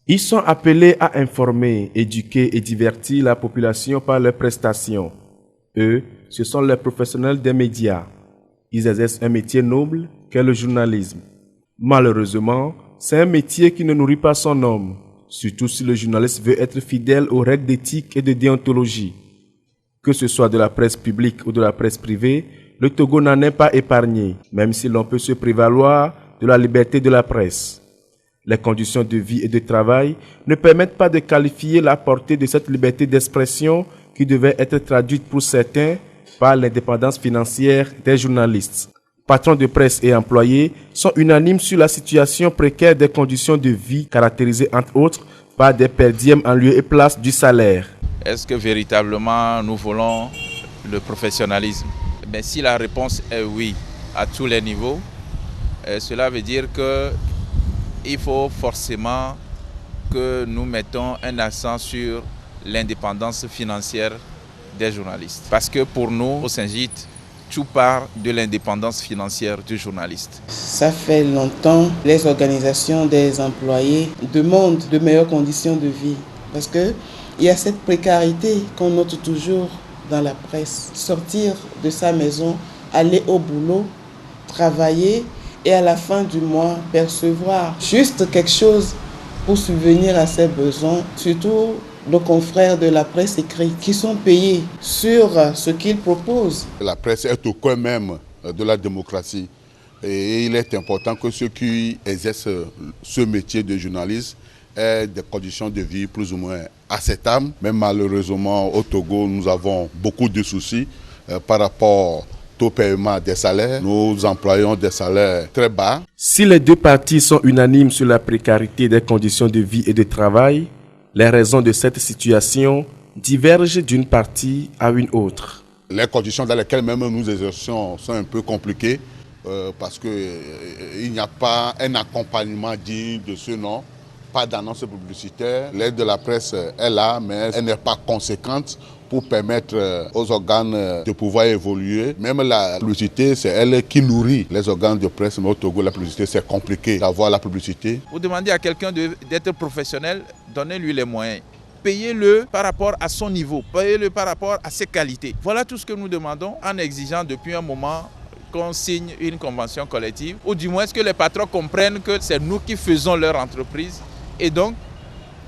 Ils sont appelés à informer, éduquer et divertir la population par leurs prestations. Eux, ce sont les professionnels des médias. Ils exercent un métier noble qu'est le journalisme. Malheureusement, c'est un métier qui ne nourrit pas son homme, surtout si le journaliste veut être fidèle aux règles d'éthique et de déontologie. Que ce soit de la presse publique ou de la presse privée, le Togo n'en est pas épargné, même si l'on peut se prévaloir de la liberté de la presse. Les conditions de vie et de travail ne permettent pas de qualifier la portée de cette liberté d'expression qui devait être traduite pour certains par l'indépendance financière des journalistes. Patrons de presse et employés sont unanimes sur la situation précaire des conditions de vie caractérisées entre autres par des per diem en lieu et place du salaire. Est-ce que véritablement nous voulons le professionnalisme? Mais si la réponse est oui à tous les niveaux, cela veut dire qu'il faut forcément que nous mettons un accent sur l'indépendance financière des journalistes. Parce que pour nous, au Saint-Gite, tout part de l'indépendance financière du journaliste. Ça fait longtemps que les organisations des employés demandent de meilleures conditions de vie. Parce qu'il y a cette précarité qu'on note toujours dans la presse. Sortir de sa maison, aller au boulot, travailler et à la fin du mois percevoir juste quelque chose pour subvenir à ses besoins, surtout nos confrères de la presse écrite qui sont payés sur ce qu'ils proposent. La presse est au cœur même de la démocratie et il est important que ceux qui exercent ce métier de journaliste aient des conditions de vie plus ou moins acceptables. Mais malheureusement au Togo, nous avons beaucoup de soucis par rapport au paiement des salaires. Nous employons des salaires très bas. Si les deux parties sont unanimes sur la précarité des conditions de vie et de travail, les raisons de cette situation divergent d'une partie à une autre. Les conditions dans lesquelles même nous exerçons sont un peu compliquées parce qu'il n'y a pas un accompagnement digne de ce nom, pas d'annonce publicitaire. L'aide de la presse est là, mais elle n'est pas conséquente pour permettre aux organes de pouvoir évoluer. Même la publicité, c'est elle qui nourrit les organes de presse. Mais au Togo, la publicité, c'est compliqué d'avoir la publicité. Vous demandez à quelqu'un d'être professionnel, donnez-lui les moyens. Payez-le par rapport à son niveau, payez-le par rapport à ses qualités. Voilà tout ce que nous demandons en exigeant depuis un moment qu'on signe une convention collective, ou du moins que les patrons comprennent que c'est nous qui faisons leur entreprise et donc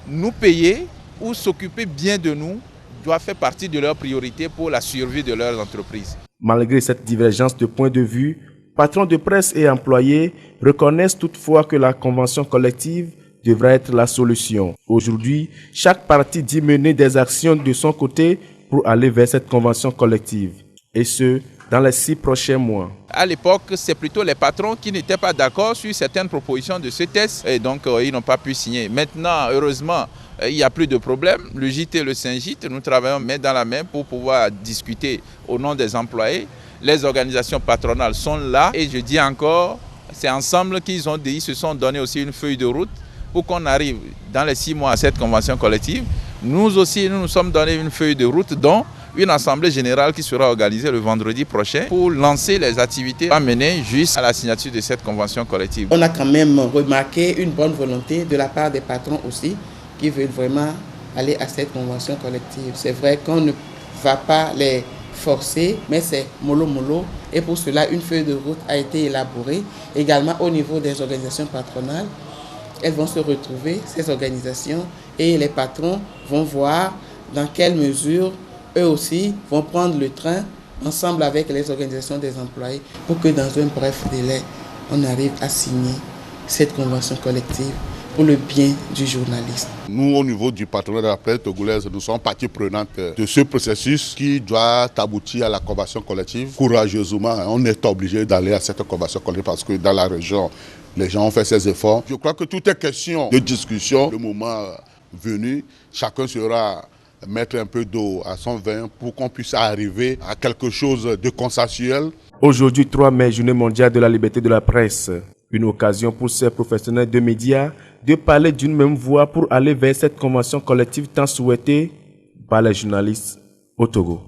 nous payer ou s'occuper bien de nous doit faire partie de leurs priorités pour la survie de leurs entreprises. Malgré cette divergence de point de vue, patrons de presse et employés reconnaissent toutefois que la convention collective devra être la solution. Aujourd'hui, chaque partie dit mener des actions de son côté pour aller vers cette convention collective, et ce, dans les 6 prochains mois. À l'époque, c'est plutôt les patrons qui n'étaient pas d'accord sur certaines propositions de ce test et donc ils n'ont pas pu signer. Maintenant, heureusement, il n'y a plus de problème. Le JT et le Saint-Gite, nous travaillons main dans la main pour pouvoir discuter au nom des employés. Les organisations patronales sont là et je dis encore, c'est ensemble qu'ils se sont donné aussi une feuille de route pour qu'on arrive dans les 6 mois à cette convention collective. Nous aussi, nous nous sommes donné une feuille de route dont une assemblée générale qui sera organisée le vendredi prochain pour lancer les activités à mener jusqu'à la signature de cette convention collective. On a quand même remarqué une bonne volonté de la part des patrons aussi qui veulent vraiment aller à cette convention collective. C'est vrai qu'on ne va pas les forcer, mais c'est mollo mollo et pour cela une feuille de route a été élaborée également au niveau des organisations patronales. Elles vont se retrouver, ces organisations, et les patrons vont voir dans quelle mesure eux aussi vont prendre le train ensemble avec les organisations des employés pour que dans un bref délai, on arrive à signer cette convention collective pour le bien du journaliste. Nous, au niveau du patronat de la presse togolaise, nous sommes partie prenante de ce processus qui doit aboutir à la convention collective. Courageusement, on est obligé d'aller à cette convention collective parce que dans la région, les gens ont fait ces efforts. Je crois que tout est question de discussion. Le moment venu, chacun sera mettre un peu d'eau à son vin pour qu'on puisse arriver à quelque chose de consensuel. Aujourd'hui, 3 mai, Journée mondiale de la liberté de la presse. Une occasion pour ces professionnels de médias de parler d'une même voix pour aller vers cette convention collective tant souhaitée par les journalistes au Togo.